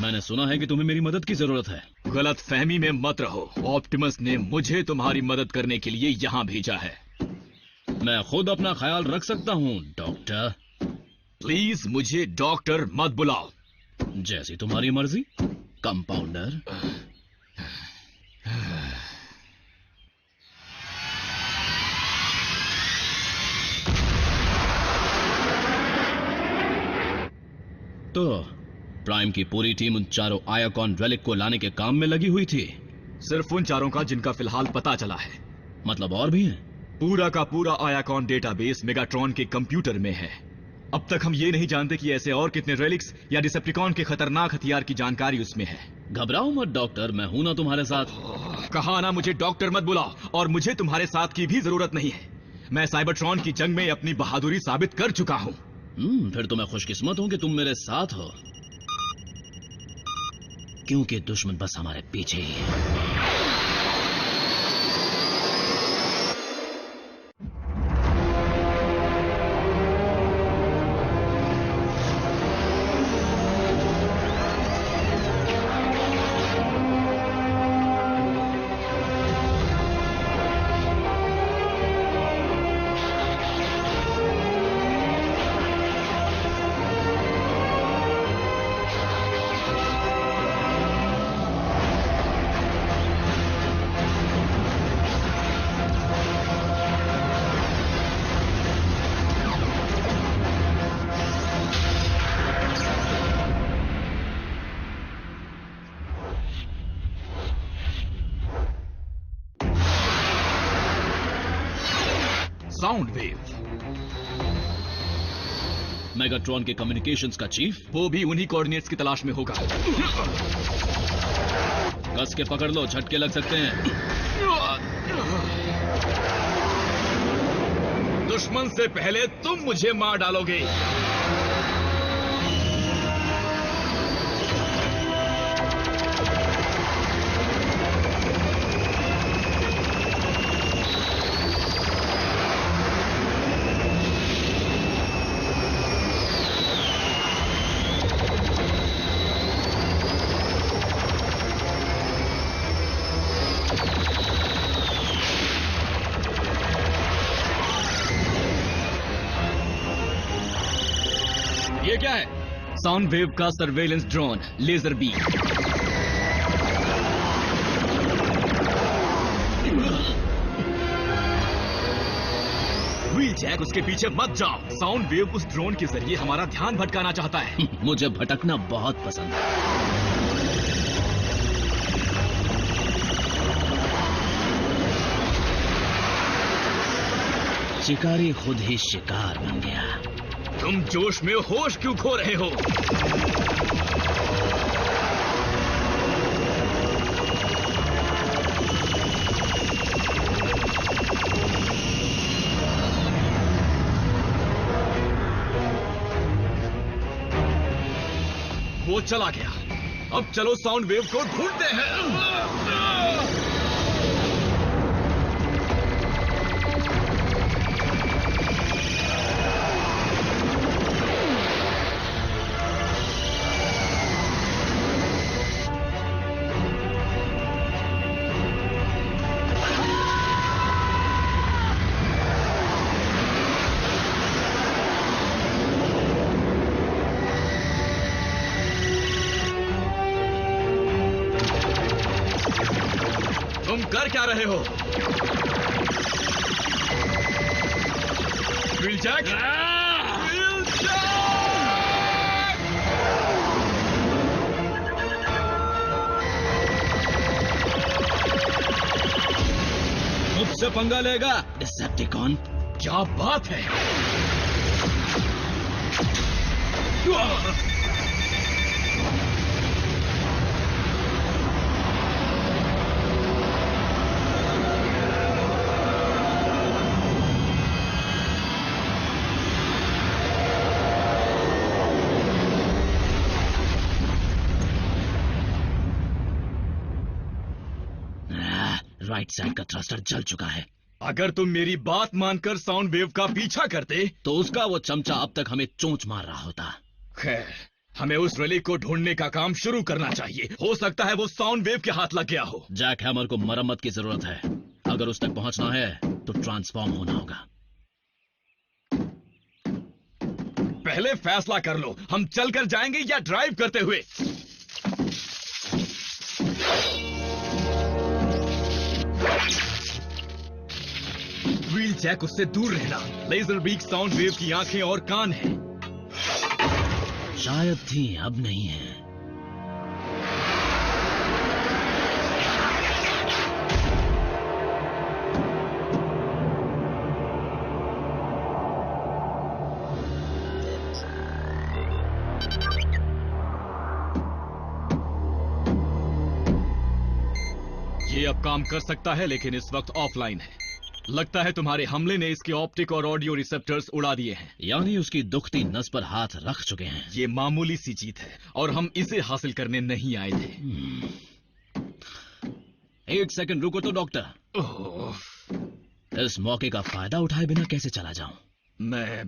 मैंने सुना है कि तुम्हें मेरी मदद की जरूरत है। गलत फहमी में मत रहो। ऑप्टिमस ने मुझे तुम्हारी मदद करने के लिए यहाँ भेजा है। मैं खुद अपना ख्याल रख सकता हूँ डॉक्टर। प्लीज मुझे डॉक्टर मत बुलाओ। जैसी तुम्हारी मर्जी कंपाउंडर। तो प्राइम की पूरी टीम उन चारों आयाकॉन रेलिक को लाने के काम में लगी हुई थी। सिर्फ उन चारों का जिनका फिलहाल पता चला है। मतलब और भी हैं? पूरा का पूरा आयाकॉन डेटाबेस मेगाट्रॉन के कंप्यूटर में है। अब तक हम ये नहीं जानते कि ऐसे और कितने रेलिक्स या डिसेप्टिकॉन के खतरनाक हथियार की जानकारी उसमें है। घबराओ मत डॉक्टर, मैं हूं ना तुम्हारे साथ। कहा ना मुझे डॉक्टर मत बुलाओ, और मुझे तुम्हारे साथ की भी जरूरत नहीं है। मैं साइबरट्रॉन की जंग में अपनी बहादुरी साबित कर चुका हूं। फिर तो मैं खुशकिस्मत हूं कि तुम मेरे साथ हो, क्योंकि दुश्मन बस हमारे पीछे ही है। Sound wave. मेगाट्रॉन के कम्युनिकेशंस का चीफ वो भी उन्हीं कोऑर्डिनेट्स की तलाश में होगा। कस के पकड़ लो, झटके लग सकते हैं। दुश्मन से पहले तुम मुझे मार डालोगे। ये क्या है? साउंड वेव का surveillance drone laser beam. Wheel jack, उसके पीछे मत जाओ। साउंड वेव उस ड्रोन के जरिए हमारा ध्यान भटकाना चाहता है। मुझे भटकना बहुत पसंद है। शिकारी खुद ही शिकार बन गया। तुम जोश में होश क्यों खो रहे हो? वो चला गया। अब चलो साउंड वेव को ढूंढते हैं। तुम कर क्या रहे हो? Wheel jack! Wheel jack! मुझसे पंगा लेगा डिसेप्टिकॉन? क्या बात है? राइट साइड का थ्रस्टर जल चुका है। अगर तुम मेरी बात मानकर साउंड वेव का पीछा करते तो उसका वो चमचा अब तक हमें चोंच मार रहा होता। खैर, हमें उस relic को ढूंढने का काम शुरू करना चाहिए। हो सकता है वो साउंड वेव के हाथ लग गया हो। जैक हैमर को मरम्मत की जरूरत है। अगर उस तक पहुंचना है तो ट्रांसफॉर्म होना होगा। पहले फैसला कर लो, हम चलकर जाएंगे या ड्राइव करते हुए। व्हील जैक, उससे दूर रहना। लेजर बीक साउंड वेव की आंखें और कान हैं। शायद थी, अब नहीं है। ये अब काम कर सकता है, लेकिन इस वक्त ऑफलाइन है। लगता है तुम्हारे हमले ने इसके ऑप्टिक और ऑडियो रिसेप्टर्स उड़ा दिए हैं। यानी उसकी दुखती नस पर हाथ रख चुके हैं। ये मामूली सी जीत है और हम इसे हासिल करने नहीं आए थे। एक सेकंड रुको तो डॉक्टर। इस मौके का फायदा उठाए बिना कैसे चला जाऊं? मैं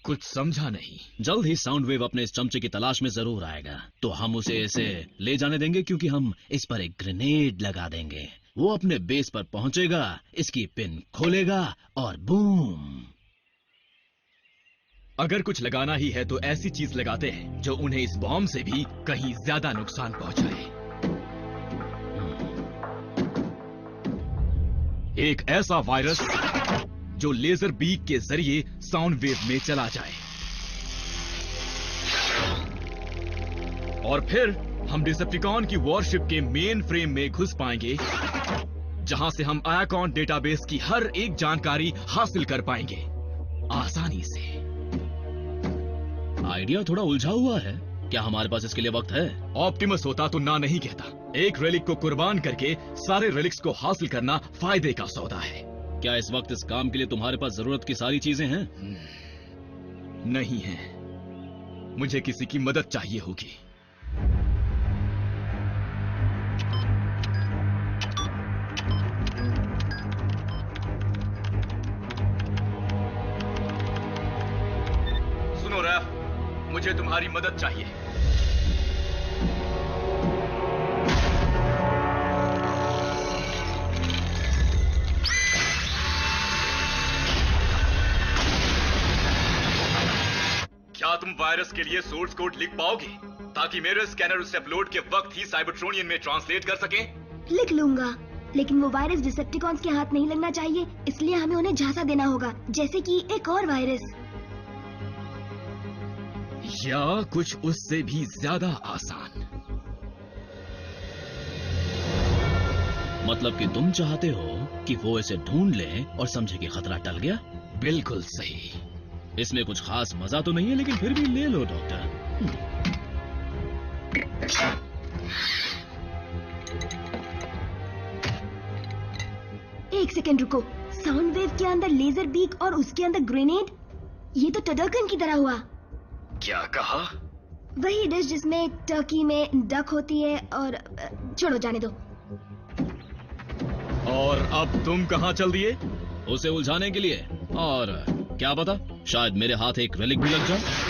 कुछ समझा नहीं। जल्द ही साउंड वेव अपने इस चमचे की तलाश में जरूर आएगा, तो हम उसे इसे ले जाने देंगे, क्योंकि हम इस पर एक ग्रेनेड लगा देंगे। वो अपने बेस पर पहुंचेगा, इसकी पिन खोलेगा और बूम। अगर कुछ लगाना ही है तो ऐसी चीज लगाते हैं जो उन्हें इस बॉम्ब से भी कहीं ज्यादा नुकसान पहुंचाए। एक ऐसा वायरस जो लेजर बीक के जरिए साउंड वेव में चला जाए, और फिर हम डिसेप्टिकॉन की वॉरशिप के मेन फ्रेम में घुस पाएंगे, जहां से हम आयाकॉन डेटाबेस की हर एक जानकारी हासिल कर पाएंगे आसानी से। आइडिया थोड़ा उलझा हुआ है। क्या हमारे पास इसके लिए वक्त है? ऑप्टिमस होता तो ना नहीं कहता। एक रेलिक को कुर्बान करके सारे रेलिक्स को हासिल करना फायदे का सौदा है। क्या इस वक्त इस काम के लिए तुम्हारे पास जरूरत की सारी चीजें हैं? नहीं है, मुझे किसी की मदद चाहिए होगी। सुनो रैफ, मुझे तुम्हारी मदद चाहिए। क्या तुम वायरस के लिए सोर्स कोड लिख पाओगे ताकि मेरे स्कैनर उसे अपलोड के वक्त ही साइबरट्रोनियन में ट्रांसलेट कर सके? लिख लूंगा, लेकिन वो वायरस डिसेप्टिकॉन्स के हाथ नहीं लगना चाहिए, इसलिए हमें उन्हें झांसा देना होगा, जैसे कि एक और वायरस, या कुछ उससे भी ज्यादा आसान। मतलब कि तुम चाहते हो कि वो इसे ढूंढ ले और समझे कि खतरा टल गया? बिल्कुल सही। इसमें कुछ खास मजा तो नहीं है, लेकिन फिर भी ले लो डॉक्टर। एक सेकंड रुको। साउंड वेव के अंदर लेजर बीक और उसके अंदर ग्रेनेड, ये तो टर्कन की तरह हुआ। क्या कहा? वही डिश जिसमें टर्की में डक होती है, और छोड़ो, जाने दो। और अब तुम कहां चल दिए? उसे उलझाने के लिए, और क्या पता शायद मेरे हाथ एक रेलिक भी लग जाए।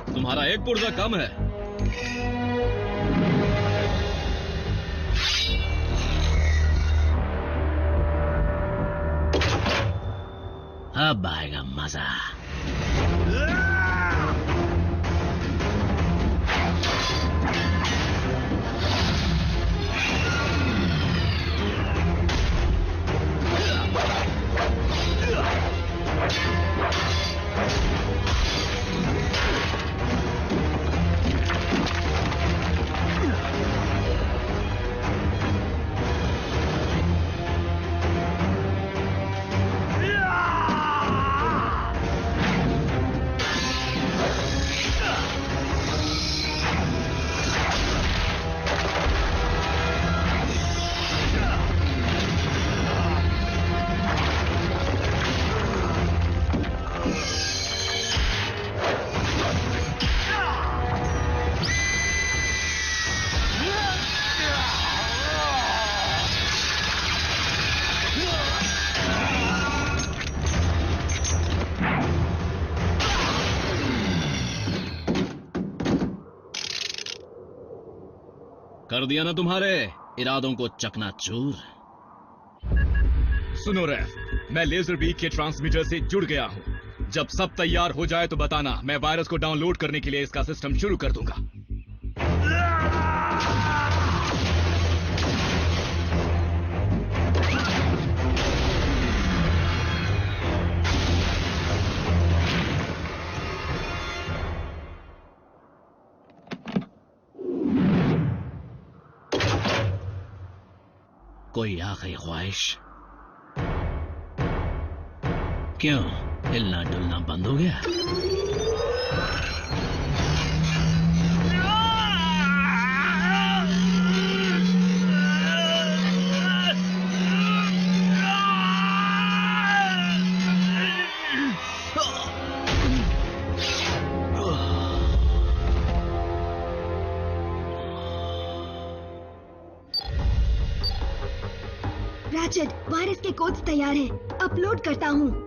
तुम्हारा एक पुर्जा कम है। अब आएगा मजा। कर दिया ना तुम्हारे इरादों को चकनाचूर। सुनो रैफ, मैं लेजर बीक के ट्रांसमीटर से जुड़ गया हूँ। जब सब तैयार हो जाए तो बताना, मैं वायरस को डाउनलोड करने के लिए इसका सिस्टम शुरू कर दूंगा। कोई आखिरी ख्वाहिश? क्यों हिलना डुलना बंद हो गया? रैचेट, वायरस के कोड्स तैयार हैं। अपलोड करता हूँ।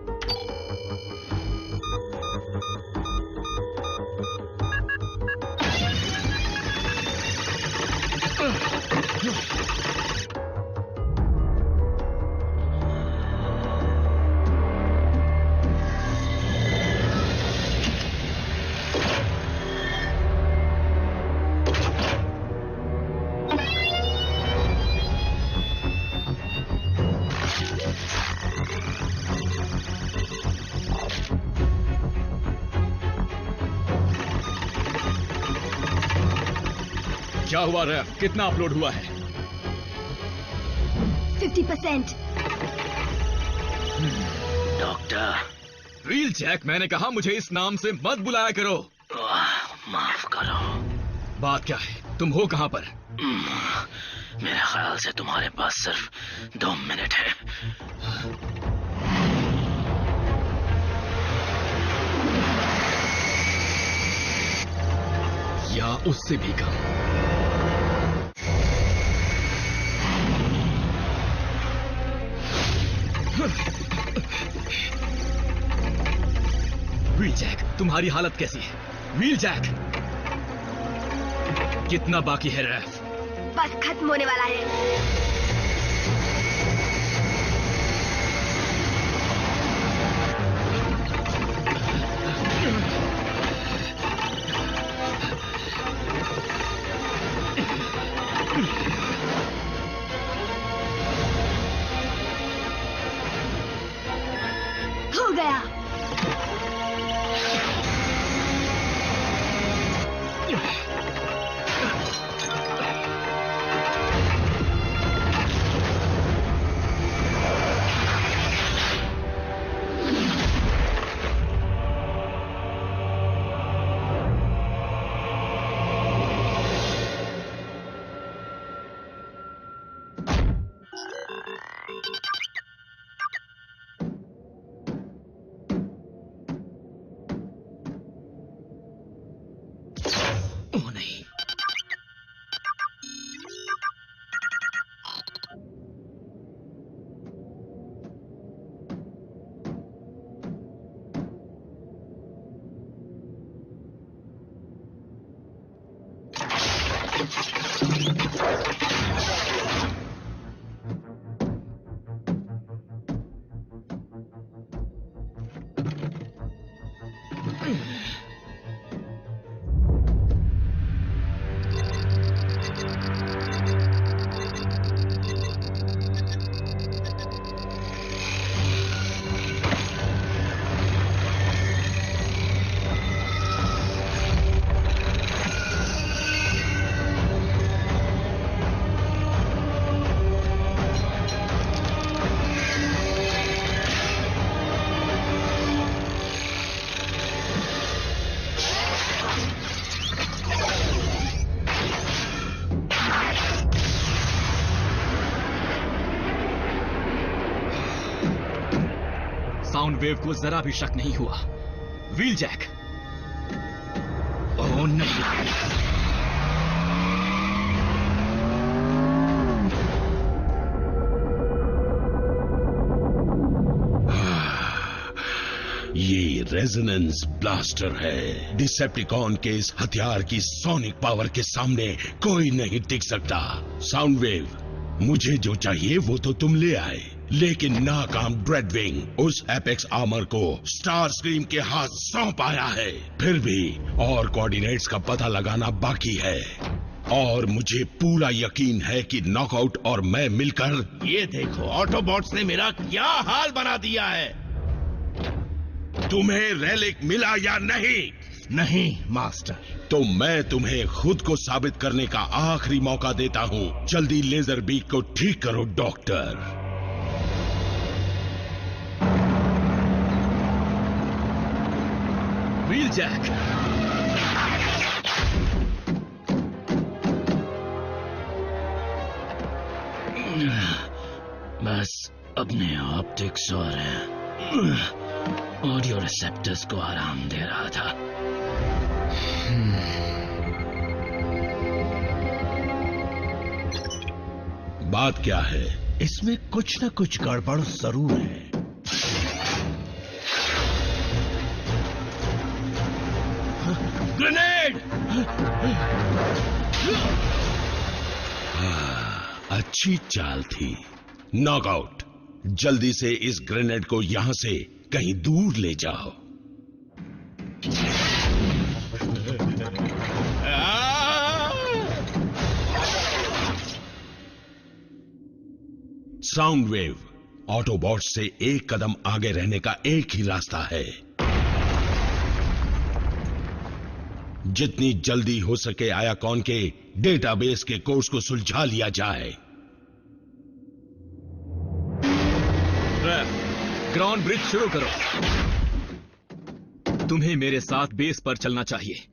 क्या हुआ रैफ, कितना अपलोड हुआ है? 50%। डॉक्टर व्हील जैक, मैंने कहा मुझे इस नाम से मत बुलाया करो। माफ करो। बात क्या है? तुम हो कहां पर? मेरे ख्याल से तुम्हारे पास सिर्फ 2 मिनट है। या उससे भी कम। व्हील जैक, तुम्हारी हालत कैसी है? व्हील जैक, कितना बाकी है रैफ? बस खत्म होने वाला है। हो गया। ओह नहीं। साउंड वेव को जरा भी शक नहीं हुआ। व्हील जैक, ओह नहीं। ये रेजोनेंस ब्लास्टर है। डिसेप्टिकॉन के इस हथियार की सोनिक पावर के सामने कोई नहीं टिक सकता। साउंड वेव, मुझे जो चाहिए वो तो तुम ले आए, लेकिन नाकाम ड्रेडविंग उस एपेक्स आर्मर को स्टार स्क्रीम के हाथ सौंप आया है। फिर भी और कोऑर्डिनेट्स का पता लगाना बाकी है, और मुझे पूरा यकीन है कि नॉकआउट और मैं मिलकर। ये देखो ऑटोबॉट्स ने मेरा क्या हाल बना दिया है। तुम्हें रेलिक मिला या नहीं? नहीं मास्टर। तो मैं तुम्हें खुद को साबित करने का आखिरी मौका देता हूँ। जल्दी लेजर बीक को ठीक करो डॉक्टर। व्हील जैक, बस अपने ऑप्टिक्स और ऑडियो रिसेप्टर्स को आराम दे रहा था। बात क्या है? इसमें कुछ न कुछ गड़बड़ जरूर है। ग्रेनेड! अच्छी चाल थी। नॉकआउट, जल्दी से इस ग्रेनेड को यहां से कहीं दूर ले जाओ। साउंड वेव, ऑटोबॉट से एक कदम आगे रहने का एक ही रास्ता है। जितनी जल्दी हो सके आयाकॉन के डेटाबेस के कोर्स को सुलझा लिया जाए। ग्राउंड ब्रिज शुरू करो। तुम्हें मेरे साथ बेस पर चलना चाहिए।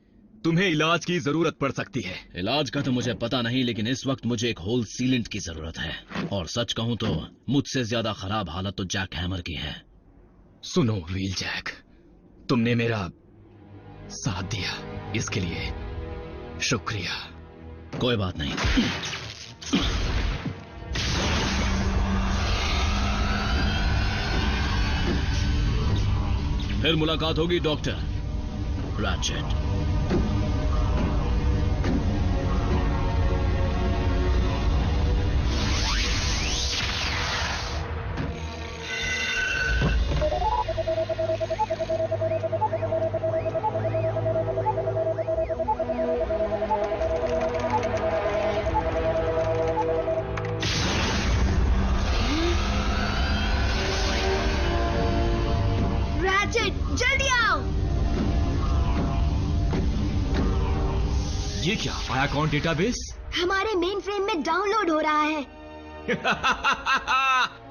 तुम्हें इलाज की जरूरत पड़ सकती है। इलाज का तो मुझे पता नहीं, लेकिन इस वक्त मुझे एक होल सीलेंट की जरूरत है। और सच कहूं तो मुझसे ज्यादा खराब हालत तो जैक हैमर की है। सुनो व्हील जैक, तुमने मेरा साथ दिया, इसके लिए शुक्रिया। कोई बात नहीं। फिर मुलाकात होगी डॉक्टर रैचेट। जल्दी आओ। ये क्या, आयाकॉन डेटाबेस? हमारे मेन फ्रेम में डाउनलोड हो रहा है।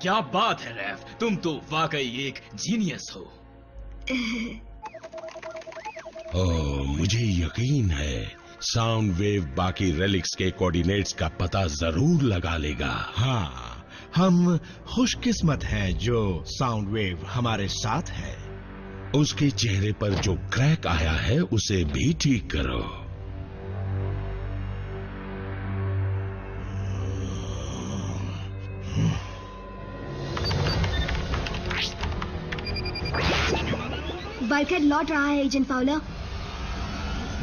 क्या बात है रैफ, तुम तो वाकई एक जीनियस हो। मुझे यकीन है साउंड वेव बाकी रेलिक्स के कोऑर्डिनेट्स का पता जरूर लगा लेगा। हाँ, हम खुशकिस्मत हैं जो साउंड वेव हमारे साथ है। उसके चेहरे पर जो क्रैक आया है उसे भी ठीक करो। बल्कहेड लौट रहा है एजेंट फाउलर।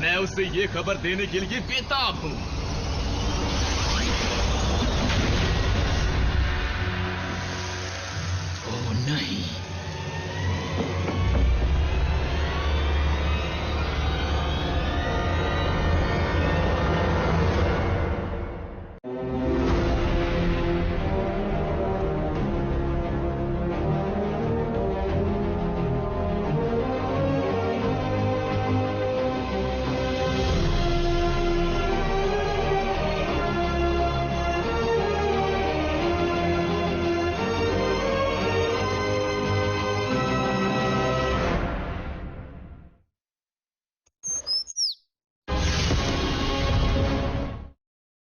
मैं उसे ये खबर देने के लिए बेताब हूँ।